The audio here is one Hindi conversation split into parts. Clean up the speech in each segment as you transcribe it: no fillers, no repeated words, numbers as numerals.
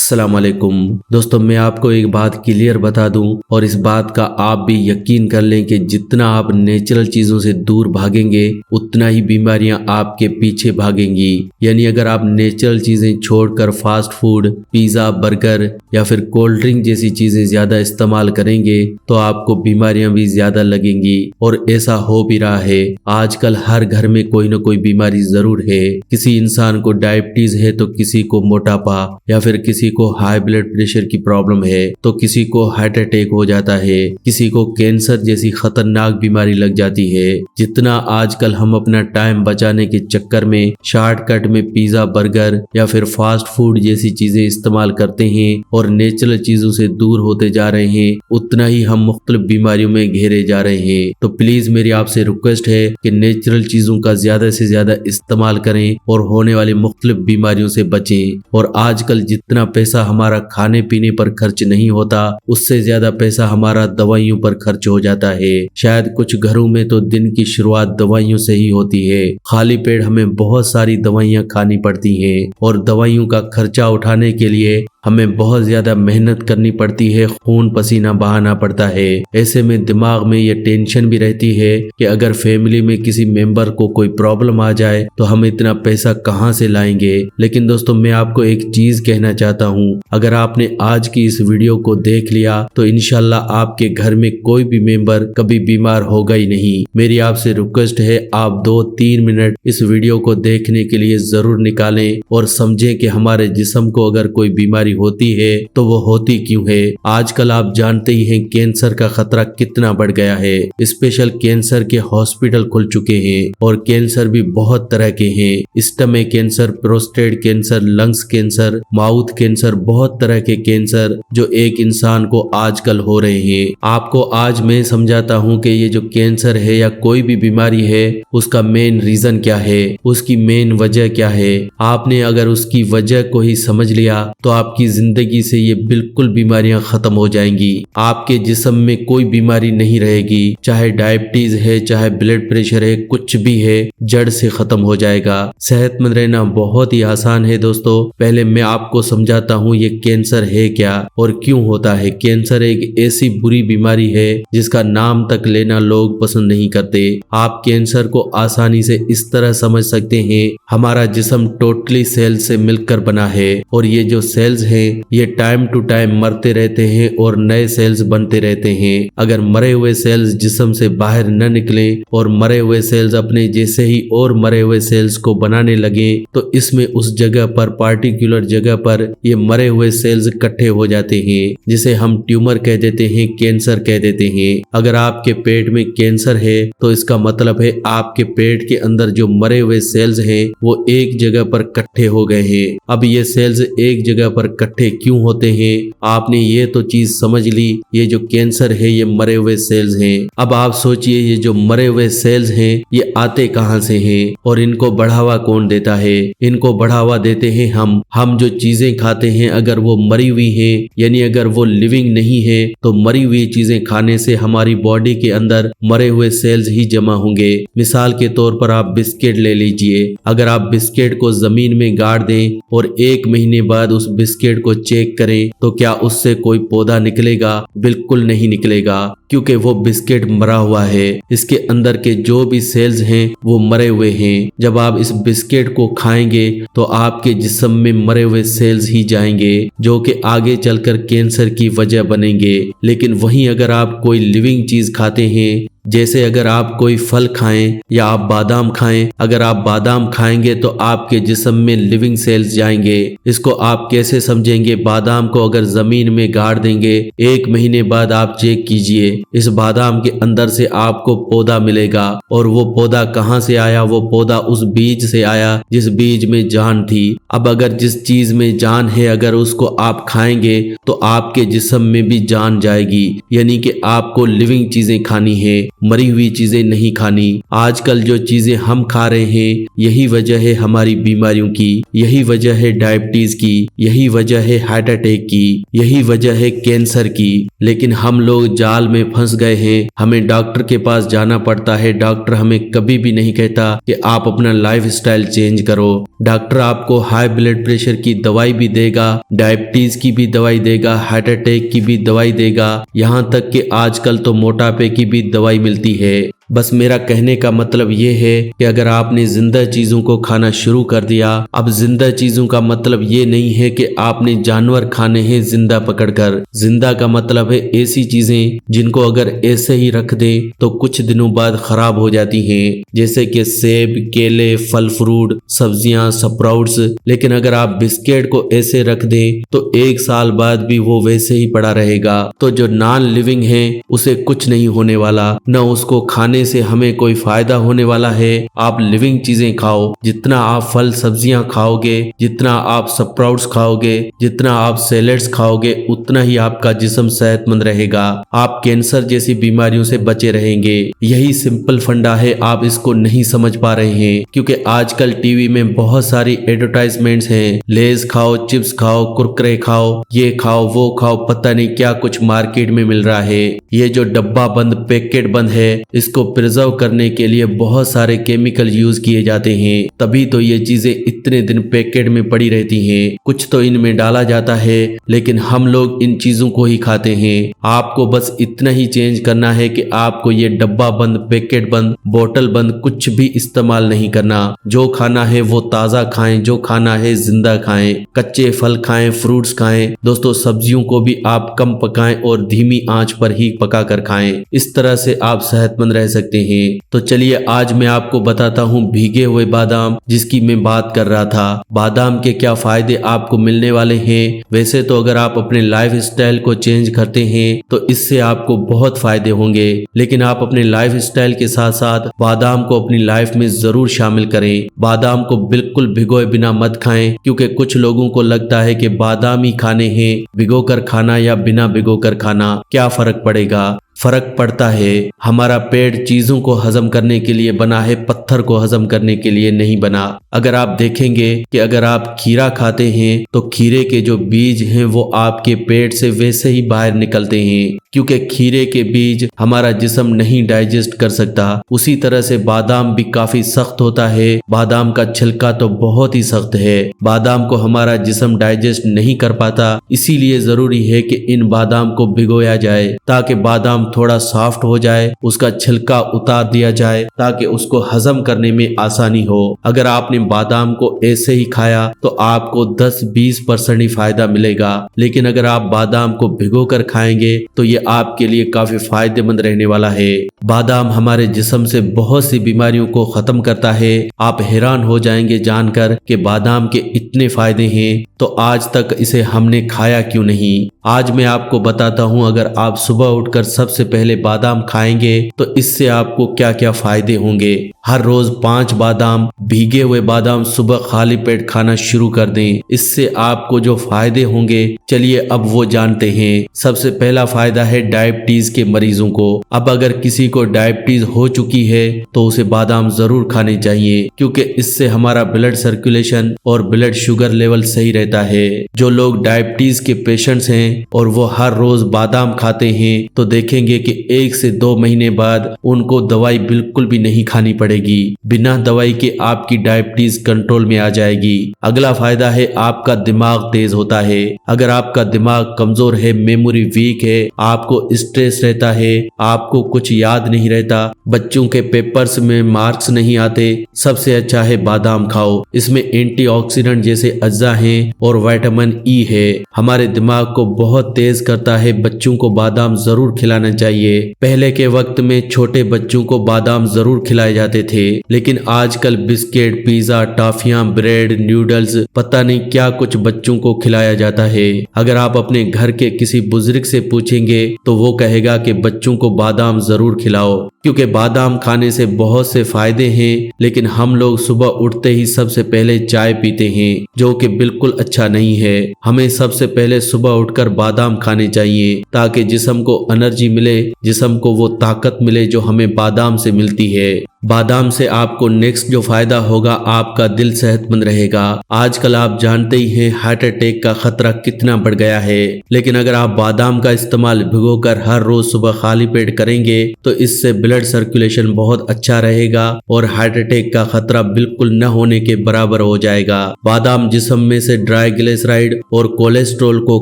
अस्सलाम वालेकुम दोस्तों, मैं आपको एक बात क्लियर बता दूं और इस बात का आप भी यकीन कर लें कि जितना आप नेचुरल चीज़ों से दूर भागेंगे उतना ही बीमारियां आपके पीछे भागेंगी। यानी अगर आप नेचुरल चीज़ें छोड़कर फास्ट फूड, पिज़्ज़ा, बर्गर या फिर कोल्ड ड्रिंक जैसी चीज़ें ज़्यादा इस्तेमाल करेंगे तो आपको बीमारियां भी ज़्यादा लगेंगी। और ऐसा हो भी रहा है। आजकल हर घर में कोई ना कोई बीमारी ज़रूर है। किसी इंसान को डायबिटीज़ है तो किसी को मोटापा, या फिर किसी को हाई ब्लड प्रेशर की प्रॉब्लम है तो किसी को हार्ट अटैक हो जाता है, किसी को कैंसर जैसी खतरनाक बीमारी लग जाती है। जितना आजकल हम अपना टाइम बचाने के चक्कर में शॉर्टकट में पिज्जा, बर्गर या फिर फास्ट फूड जैसी चीजें इस्तेमाल करते हैं और नेचुरल चीजों से दूर होते जा रहे हैं, उतना ही हम मुख्तलिफ बीमारियों में घेरे जा रहे हैं। तो प्लीज मेरी आपसे रिक्वेस्ट है कि नेचुरल चीजों का ज्यादा से ज्यादा इस्तेमाल करें और होने वाली मुख्तलिफ बीमारियों से बचें। और आजकल जितना पैसा हमारा खाने पीने पर खर्च नहीं होता, उससे ज्यादा पैसा हमारा दवाइयों पर खर्च हो जाता है। शायद कुछ घरों में तो दिन की शुरुआत दवाइयों से ही होती है। खाली पेट हमें बहुत सारी दवाइयां खानी पड़ती हैं और दवाइयों का खर्चा उठाने के लिए हमें बहुत ज्यादा मेहनत करनी पड़ती है, खून पसीना बहाना पड़ता है। ऐसे में दिमाग में ये टेंशन भी रहती है कि अगर फैमिली में किसी मेंबर को कोई प्रॉब्लम आ जाए तो हम इतना पैसा कहां से लाएंगे। लेकिन दोस्तों, मैं आपको एक चीज कहना चाहता हूं, अगर आपने आज की इस वीडियो को देख लिया तो इंशाल्लाह आपके घर में कोई भी मेंबर कभी बीमार होगा ही नहीं। मेरी आपसे रिक्वेस्ट है, आप 2-3 मिनट इस वीडियो को देखने के लिए जरूर निकालें और समझें कि हमारे जिस्म को अगर कोई बीमारी होती है तो वो होती क्यों है। आजकल आप जानते ही हैं कैंसर का खतरा कितना बढ़ गया है। स्पेशल कैंसर के हॉस्पिटल खुल चुके हैं और कैंसर भी बहुत तरह के हैं। Stomach cancer, prostate cancer, lungs cancer, mouth cancer, बहुत तरह के कैंसर जो एक इंसान को आजकल हो रहे हैं। आपको आज मैं समझाता हूं कि ये जो कैंसर है या कोई भी बीमारी है उसका मेन रीजन क्या है, उसकी मेन वजह क्या है। आपने अगर उसकी वजह को ही समझ लिया तो आपकी जिंदगी से ये बिल्कुल बीमारियां खत्म हो जाएंगी। आपके जिस्म में कोई बीमारी नहीं रहेगी, चाहे डायबिटीज है, चाहे ब्लड प्रेशर है, कुछ भी है, जड़ से खत्म हो जाएगा। सेहतमंद रहना बहुत ही आसान है दोस्तों। पहले मैं आपको समझाता हूँ ये कैंसर है क्या और क्यों होता है। कैंसर एक ऐसी बुरी बीमारी है जिसका नाम तक लेना लोग पसंद नहीं करते। आप कैंसर को आसानी से इस तरह समझ सकते हैं, हमारा जिस्म टोटली सेल से मिलकर बना है और ये जो सेल्स हैं ये टाइम टू टाइम मरते रहते हैं और नए सेल्स बनते रहते हैं। अगर मरे हुए सेल्स जिस्म से बाहर न निकले और मरे हुए सेल्स अपने जैसे ही और मरे हुए सेल्स को बनाने लगे तो इसमें उस जगह पर, पार्टिकुलर जगह पर ये मरे हुए सेल्स इकट्ठे हो जाते हैं, जिसे हम ट्यूमर कह देते हैं, कैंसर कह देते हैं। अगर आपके पेट में कैंसर है तो इसका मतलब है आपके पेट के अंदर जो मरे हुए सेल्स हैं वो एक जगह पर इकट्ठे हो गए हैं। अब ये सेल्स एक जगह पर इकट्ठे क्यों होते हैं, आपने ये तो चीज समझ ली, ये जो कैंसर है ये मरे हुए सेल्स हैं। अब आप सोचिए ये जो मरे हुए सेल्स हैं ये आते कहां से हैं और इनको बढ़ावा कौन देता है। इनको बढ़ावा देते हैं हम जो चीजें खाते हैं अगर वो मरी हुई हैं, यानी अगर वो लिविंग नहीं है तो मरी हुई चीजें खाने से हमारी बॉडी के अंदर मरे हुए सेल्स ही जमा होंगे। मिसाल के तौर पर आप बिस्किट ले लीजिए, अगर आप बिस्किट को जमीन में गाड़ दें और 1 महीने बाद उस बिस्किट को चेक करें तो क्या उससे कोई पौधा निकलेगा? बिल्कुल नहीं निकलेगा, क्योंकि वो बिस्किट मरा हुआ है। इसके अंदर के जो भी सेल्स हैं वो मरे हुए हैं। जब आप इस बिस्किट को खाएंगे तो आपके जिस्म में मरे हुए सेल्स ही जाएंगे जो कि आगे चलकर कैंसर की वजह बनेंगे। लेकिन वहीं अगर आप कोई लिविंग चीज खाते हैं, जैसे अगर आप कोई फल खाएं या आप बादाम खाएं, अगर आप बादाम खाएंगे तो आपके जिस्म में लिविंग सेल्स जाएंगे। इसको आप कैसे समझेंगे? बादाम को अगर जमीन में गाड़ देंगे, 1 महीने बाद आप चेक कीजिए, इस बादाम के अंदर से आपको पौधा मिलेगा। और वो पौधा कहाँ से आया? वो पौधा उस बीज से आया जिस बीज में जान थी। अब अगर जिस चीज में जान है अगर उसको आप खाएंगे तो आपके जिस्म में भी जान जाएगी, यानी कि आपको लिविंग चीजें खानी है। मरी हुई चीजें नहीं खानी। आजकल जो चीजें हम खा रहे हैं यही वजह है हमारी बीमारियों की, यही वजह है डायबिटीज की, यही वजह है हार्ट अटैक की, यही वजह है कैंसर की। लेकिन हम लोग जाल में फंस गए हैं। हमें डॉक्टर के पास जाना पड़ता है। डॉक्टर हमें कभी भी नहीं कहता कि आप अपना लाइफ स्टाइल चेंज करो। डॉक्टर आपको हाई ब्लड प्रेशर की दवाई भी देगा, डायबिटीज की भी दवाई देगा, हार्ट अटैक की भी दवाई देगा, यहाँ तक कि आजकल तो मोटापे की भी दवाई मिलती है। बस मेरा कहने का मतलब ये है कि अगर आपने जिंदा चीजों को खाना शुरू कर दिया, अब जिंदा चीजों का मतलब ये नहीं है कि आपने जानवर खाने हैं जिंदा पकड़कर। जिंदा का मतलब है ऐसी चीजें जिनको अगर ऐसे ही रख दें तो कुछ दिनों बाद खराब हो जाती हैं, जैसे कि सेब, केले, फल फ्रूट, सब्जियां, स्प्राउट्स। लेकिन अगर आप बिस्किट को ऐसे रख दें तो 1 साल बाद भी वो वैसे ही पड़ा रहेगा। तो जो नॉन लिविंग है उसे कुछ नहीं होने वाला, न उसको खाने से हमें कोई फायदा होने वाला है। आप लिविंग चीजें खाओ। जितना आप फल सब्जियां खाओगे, जितना आप स्प्राउट्स खाओगे, जितना आप सैलेड्स खाओगे, उतना ही आपका जिस्म सेहतमंद रहेगा। आप कैंसर जैसी बीमारियों से बचे रहेंगे। यही सिंपल फंडा है, आप इसको नहीं समझ पा रहे हैं क्योंकि आजकल टीवी में बहुत सारी एडवर्टाइजमेंट्स हैं। लेज खाओ, चिप्स खाओ, कुरकुरे खाओ, ये खाओ, वो खाओ, पता नहीं क्या कुछ मार्केट में मिल रहा है। ये जो डब्बा बंद, पैकेट बंद है, इसको प्रिजर्व करने के लिए बहुत सारे केमिकल यूज किए जाते हैं, तभी तो ये चीजें इतने दिन पैकेट में पड़ी रहती हैं। कुछ तो इनमें डाला जाता है लेकिन हम लोग इन चीजों को ही खाते हैं। आपको बस इतना ही चेंज करना है कि आपको ये डब्बा बंद, पैकेट बंद, बोतल बंद कुछ भी इस्तेमाल नहीं करना। जो खाना है वो ताजा खाएं, जो खाना है जिंदा खाएं, कच्चे फल खाएं, फ्रूट्स खाएं। दोस्तों सब्जियों को भी आप कम पकाएं और धीमी आंच पर ही पका कर खाएं। इस तरह से आप सेहतमंद रह सकते हैं। तो चलिए आज मैं आपको बताता हूँ भीगे हुए बादाम, जिसकी मैं बात कर रहा था। बादाम के क्या फायदे आपको मिलने वाले हैं। वैसे तो अगर आप अपने लाइफ स्टाइल को चेंज करते हैं तो इससे आपको बहुत फायदे होंगे, लेकिन आप अपने लाइफ स्टाइल के साथ साथ बादाम को अपनी लाइफ में जरूर शामिल करें। बादाम को बिल्कुल भिगोए बिना मत खाएं, क्योंकि कुछ लोगों को लगता है कि बादाम ही खाने हैं, भिगोकर खाना या बिना भिगोकर खाना क्या फर्क पड़ेगा। फर्क पड़ता है। हमारा पेट चीजों को हजम करने के लिए बना है, पत्थर को हजम करने के लिए नहीं बना। अगर आप देखेंगे कि अगर आप खीरा खाते हैं तो खीरे के जो बीज हैं वो आपके पेट से वैसे ही बाहर निकलते हैं, क्योंकि खीरे के बीज हमारा जिस्म नहीं डाइजेस्ट कर सकता। उसी तरह से बादाम भी काफी सख्त होता है। बादाम का छिलका तो बहुत ही सख्त है। बादाम को हमारा जिस्म डाइजेस्ट नहीं कर पाता, इसीलिए जरूरी है कि इन बादाम को भिगोया जाए ताकि बादाम थोड़ा सॉफ्ट हो जाए, उसका छिलका उतार दिया जाए ताकि उसको हजम करने में आसानी हो। अगर आपने बादाम को ऐसे ही खाया तो आपको 10-20% ही फायदा मिलेगा, लेकिन अगर आप बादाम को भिगोकर खाएंगे तो ये आपके लिए काफी फायदेमंद रहने वाला है। बादाम हमारे जिस्म से बहुत सी बीमारियों को खत्म करता है। आप हैरान हो जाएंगे जानकर कि बादाम के इतने फायदे हैं, तो आज तक इसे हमने खाया क्यों नहीं। आज मैं आपको बताता हूँ, अगर आप सुबह उठकर सबसे पहले बादाम खाएंगे तो इससे आपको क्या क्या फायदे होंगे। हर रोज 5 बादाम, भीगे हुए बादाम सुबह खाली पेट खाना शुरू कर दें। इससे आपको जो फायदे होंगे चलिए अब वो जानते हैं। सबसे पहला फायदा है डायबिटीज के मरीजों को। अब अगर किसी को डायबिटीज हो चुकी है तो उसे बादाम जरूर खाने चाहिए, क्योंकि इससे हमारा ब्लड सर्कुलेशन और ब्लड शुगर लेवल सही रहता है। जो लोग डायबिटीज के पेशेंट्स हैं और वो हर रोज बादाम खाते हैं तो देखेंगे कि 1 से 2 महीने बाद उनको दवाई बिल्कुल भी नहीं खानी पड़ेगी। बिना दवाई के आपकी डायबिटीज कंट्रोल में आ जाएगी। अगला फायदा है आपका दिमाग तेज होता है। अगर आपका दिमाग कमजोर है, मेमोरी वीक है, आपको स्ट्रेस रहता है, आपको कुछ याद नहीं रहता, बच्चों के पेपर्स में मार्क्स नहीं आते, सबसे अच्छा है बादाम खाओ। इसमें एंटीऑक्सीडेंट जैसे अज्जा हैं और विटामिन ई है, हमारे दिमाग को बहुत तेज करता है। बच्चों को बादाम जरूर खिलाना चाहिए। पहले के वक्त में छोटे बच्चों को बादाम जरूर खिलाए जाते थे, लेकिन आजकल बिस्किट, पिज्जा, टॉफियां, ब्रेड, नूडल्स, पता नहीं क्या कुछ बच्चों को खिलाया जाता है। अगर आप अपने घर के किसी बुजुर्ग से पूछेंगे तो वो कहेगा कि बच्चों को बादाम जरूर खिलाओ, क्योंकि बादाम खाने से बहुत से फायदे हैं। लेकिन हम लोग सुबह उठते ही सबसे पहले चाय पीते हैं, जो कि बिल्कुल अच्छा नहीं है। हमें सबसे पहले सुबह उठकर बादाम खाने चाहिए ताकि जिस्म को एनर्जी मिले, जिस्म को वो ताकत मिले जो हमें बादाम से मिलती है। बादाम से आपको नेक्स्ट जो फायदा होगा, आपका दिल सेहतमंद रहेगा। आजकल आप जानते ही हैं हार्ट अटैक का खतरा कितना बढ़ गया है, लेकिन अगर आप बादाम का इस्तेमाल भिगोकर हर रोज सुबह खाली पेट करेंगे तो इससे ब्लड सर्कुलेशन बहुत अच्छा रहेगा और हार्ट अटैक का खतरा बिल्कुल न होने के बराबर हो जाएगा। बादाम जिस्म में से ट्राइग्लिसराइड और कोलेस्ट्रॉल को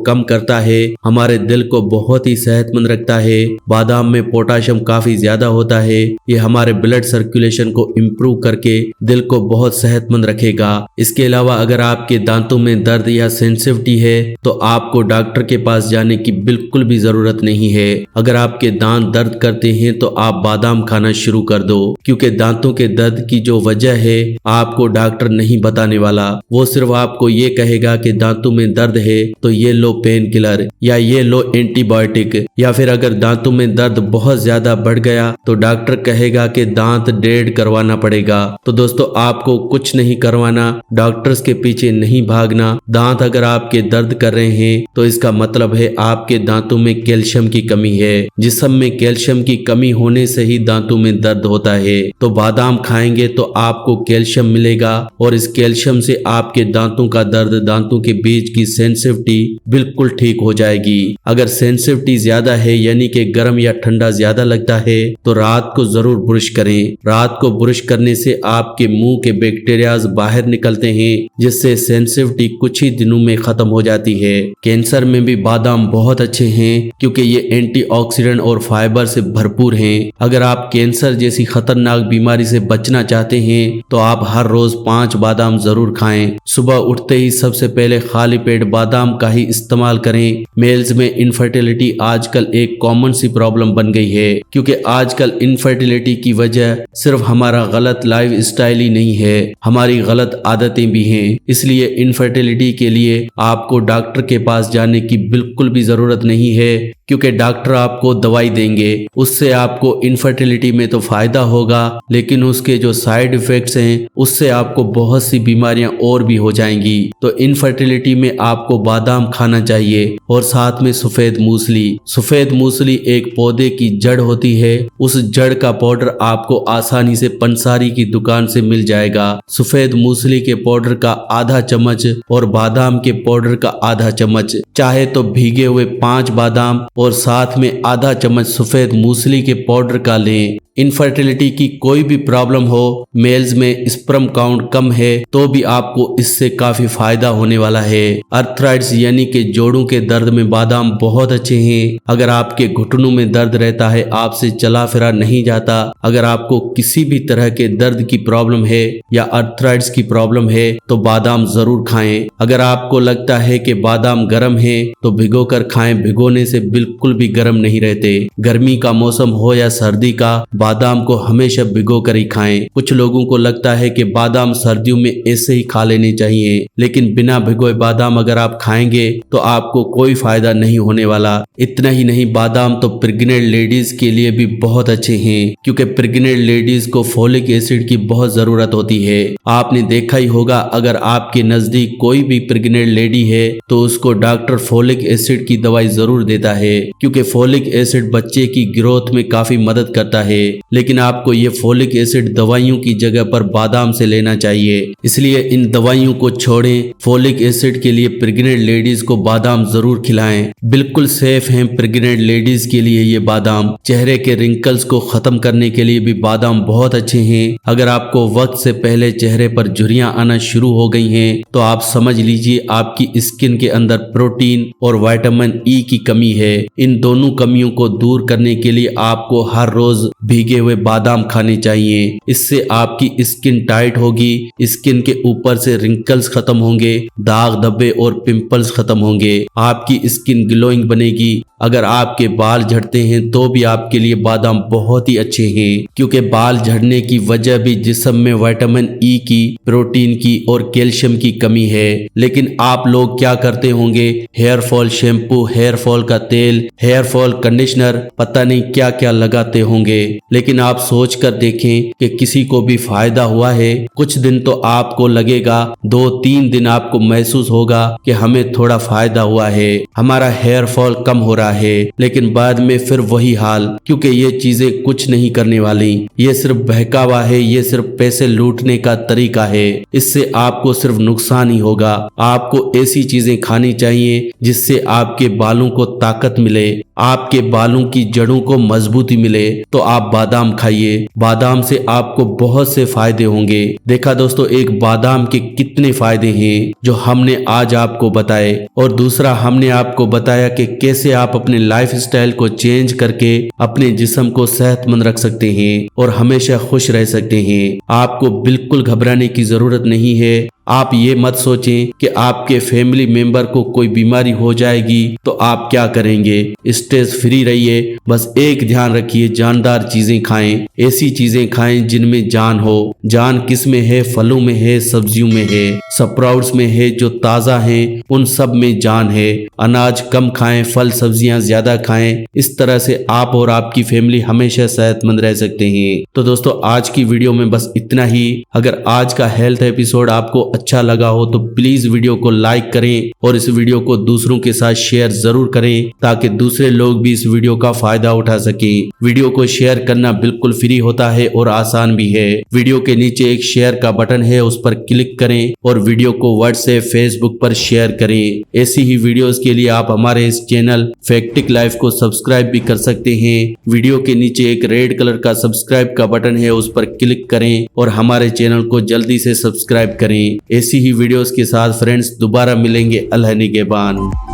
कम करता है, हमारे दिल को बहुत ही सेहतमंद रखता है। बादाम में पोटाशियम काफी ज्यादा होता है, ये हमारे ब्लड सर्कुलेशन को इम्प्रूव करके दिल को बहुत सेहतमंद रखेगा। इसके अलावा अगर आपके दांतों में दर्द या सेंसिटिविटी है तो आपको डॉक्टर के पास जाने की बिल्कुल भी जरूरत नहीं है। अगर आपके दांत दर्द करते हैं तो आप बादाम खाना शुरू कर दो, क्योंकि दांतों के दर्द की जो वजह है आपको डॉक्टर नहीं बताने वाला। वो सिर्फ आपको ये कहेगा कि दांतों में दर्द है तो ये लो पेन किलर या ये लो एंटीबायोटिक, या फिर अगर दांतों में दर्द बहुत ज्यादा बढ़ गया तो डॉक्टर कहेगा कि दांत ड्रेड करवाना पड़ेगा। तो दोस्तों आपको कुछ नहीं करवाना, डॉक्टर्स के पीछे नहीं भागना। दांत अगर आपके दर्द कर रहे हैं तो इसका मतलब है आपके दांतों में कैल्शियम की कमी है। जिस्म में कैल्शियम की कमी होने से ही दांतों में दर्द होता है। तो बादाम खाएंगे तो आपको कैल्शियम मिलेगा और इस कैल्शियम से आपके दांतों का दर्द, दांतों के बीच की सेंसिटिविटी बिल्कुल ठीक हो जाएगी। अगर सेंसिटिविटी ज्यादा है यानी कि गर्म या ठंडा ज्यादा लगता है तो रात को जरूर ब्रश करें। रात को ब्रश करने से आपके मुंह के बैक्टीरियाज बाहर निकलते हैं, जिससे सेंसिटिविटी कुछ ही दिनों में खत्म हो जाती है। कैंसर में भी बादाम बहुत अच्छे हैं क्योंकि ये एंटीऑक्सीडेंट और फाइबर से भरपूर हैं। अगर आप कैंसर जैसी खतरनाक बीमारी से बचना चाहते हैं तो आप हर रोज 5 बादाम जरूर खाएं। सुबह उठते ही सबसे पहले खाली पेट बादाम का ही इस्तेमाल करें। मेल्स में इनफर्टिलिटी आजकल एक कॉमन सी प्रॉब्लम बन गई है, क्योंकि आजकल इनफर्टिलिटी की वजह सिर्फ हमारा गलत लाइफ स्टाइल ही नहीं है, हमारी गलत आदतें भी हैं। इसलिए इनफर्टिलिटी के लिए आपको डॉक्टर के पास जाने की बिल्कुल भी जरूरत नहीं है, क्योंकि डॉक्टर आपको दवाई देंगे, उससे आपको इनफर्टिलिटी में तो फायदा होगा, लेकिन उसके जो साइड इफेक्ट्स हैं उससे आपको बहुत सी बीमारियां और भी हो जाएंगी। तो इनफर्टिलिटी में आपको बादाम खाना चाहिए और साथ में सफेद मूसली। सफेद मूसली एक पौधे की जड़ होती है, उस जड़ का पाउडर आपको आसानी से पंसारी की दुकान से मिल जाएगा। सफेद मूसली के पाउडर का आधा चम्मच और बादाम के पाउडर का आधा चम्मच, चाहे तो भीगे हुए 5 बादाम और साथ में आधा चम्मच सफेद मूसली के पाउडर का लें। इनफर्टिलिटी की कोई भी प्रॉब्लम हो, मेल्स में स्पर्म काउंट कम है तो भी आपको इससे काफी फायदा होने वाला है। अर्थराइट्स यानी कि जोड़ों के दर्द में बादाम बहुत अच्छे हैं। अगर आपके घुटनों में दर्द रहता है, आपसे चला फिरा नहीं जाता, अगर आपको किसी भी तरह के दर्द की प्रॉब्लम है या अर्थराइट्स की प्रॉब्लम है तो बादाम जरूर खाएं। अगर आपको लगता है कि बादाम गर्म है तो भिगो कर खाएं, भिगोने से बिल्कुल भी गर्म नहीं रहते। गर्मी का मौसम हो या सर्दी का, बादाम को हमेशा भिगो कर ही खाएं। कुछ लोगों को लगता है कि बादाम सर्दियों में ऐसे ही खा लेने चाहिए, लेकिन बिना भिगोए बादाम अगर आप खाएंगे तो आपको कोई फायदा नहीं होने वाला। इतना ही नहीं, बादाम तो प्रेग्नेंट लेडीज के लिए भी बहुत अच्छे हैं, क्योंकि प्रेग्नेंट लेडीज को फोलिक एसिड की बहुत जरूरत होती है। आपने देखा ही होगा, अगर आपके नजदीक कोई भी प्रेग्नेंट लेडी है तो उसको डॉक्टर फोलिक एसिड की दवाई जरूर देता है, क्योंकि फोलिक एसिड बच्चे की ग्रोथ में काफी मदद करता है। लेकिन आपको ये फोलिक एसिड दवाइयों की जगह पर बादाम से लेना चाहिए, इसलिए इन दवाइयों को छोड़ें। फोलिक एसिड के लिए प्रेग्नेंट लेडीज को बादाम जरूर खिलाएं। बिल्कुल सेफ हैं प्रेग्नेंट लेडीज के लिए ये बादाम। चेहरे के रिंकल्स को खत्म करने के लिए भी बादाम बहुत अच्छे हैं। अगर आपको वक्त से पहले चेहरे पर झुर्रियां आना शुरू हो गई हैं तो आप समझ लीजिए आपकी स्किन के अंदर प्रोटीन और विटामिन ई की कमी है। इन दोनों कमियों को दूर करने के लिए आपको हर रोज भीगे हुए बादाम खाने चाहिए। इससे आपकी स्किन टाइट होगी, स्किन के ऊपर से रिंकल्स खत्म होंगे, दाग धब्बे और पिंपल्स खत्म होंगे, आपकी स्किन ग्लोइंग बनेगी। अगर आपके बाल झड़ते हैं तो भी आपके लिए बादाम बहुत ही अच्छे हैं, क्योंकि बाल झड़ने की वजह भी जिस्म में विटामिन ई की, प्रोटीन की और कैल्शियम की कमी है। लेकिन आप लोग क्या करते होंगे, hair fall shampoo, hair fall का तेल तेल, हेयर फॉल कंडीशनर, पता नहीं क्या क्या लगाते होंगे, लेकिन आप सोच कर देखें कि किसी को भी फायदा हुआ है? कुछ दिन तो आपको लगेगा, 2-3 दिन आपको महसूस होगा कि हमें थोड़ा फायदा हुआ है, हमारा हेयर फॉल कम हो रहा है, लेकिन बाद में फिर वही हाल, क्योंकि ये चीजें कुछ नहीं करने वाली। ये सिर्फ बहकावा है, ये सिर्फ पैसे लूटने का तरीका है। इससे आपको सिर्फ नुकसान ही होगा। आपको ऐसी चीजें खानी चाहिए जिससे आपके बालों को ताकत मिले, आपके बालों की जड़ों को मजबूती मिले। तो आप बादाम खाइए, बादाम से आपको बहुत से फायदे होंगे। देखा दोस्तों, एक बादाम के कितने फायदे हैं जो हमने आज आपको बताए, और दूसरा हमने आपको बताया कि कैसे आप अपने लाइफ स्टाइल को चेंज करके अपने जिस्म को सेहतमंद रख सकते हैं और हमेशा खुश रह सकते हैं। आपको बिल्कुल घबराने की जरूरत नहीं है। आप ये मत सोचें कि आपके फैमिली मेंबर को कोई बीमारी हो जाएगी तो आप क्या करेंगे। स्ट्रेस फ्री रहिए, बस एक ध्यान रखिए, जानदार चीजें खाएं, ऐसी चीजें खाएं जिनमें जान हो। जान किस में है? फलों में है, सब्जियों में है, स्प्राउट्स में है, जो ताजा हैं उन सब में जान है। अनाज कम खाएं, फल सब्जियां ज्यादा खाएं। इस तरह से आप और आपकी फैमिली हमेशा सेहतमंद रह सकते हैं। तो दोस्तों, आज की वीडियो में बस इतना ही। अगर आज का हेल्थ एपिसोड आपको अच्छा लगा हो तो प्लीज वीडियो को लाइक करें और इस वीडियो को दूसरों के साथ शेयर जरूर करें, ताकि दूसरे लोग भी इस वीडियो का फायदा उठा सकें। वीडियो को शेयर करना बिल्कुल फ्री होता है और आसान भी है। वीडियो के नीचे एक शेयर का बटन है, उस पर क्लिक करें और वीडियो को व्हाट्सएप, फेसबुक पर शेयर करें। ऐसी ही वीडियोस के लिए आप हमारे इस चैनल फैक्टिक लाइफ को सब्सक्राइब भी कर सकते हैं। वीडियो के नीचे एक रेड कलर का सब्सक्राइब का बटन है, उस पर क्लिक करें और हमारे चैनल को जल्दी से सब्सक्राइब करें। ऐसी ही वीडियोस के साथ फ्रेंड्स दोबारा मिलेंगे। अल्लाह निगहबान।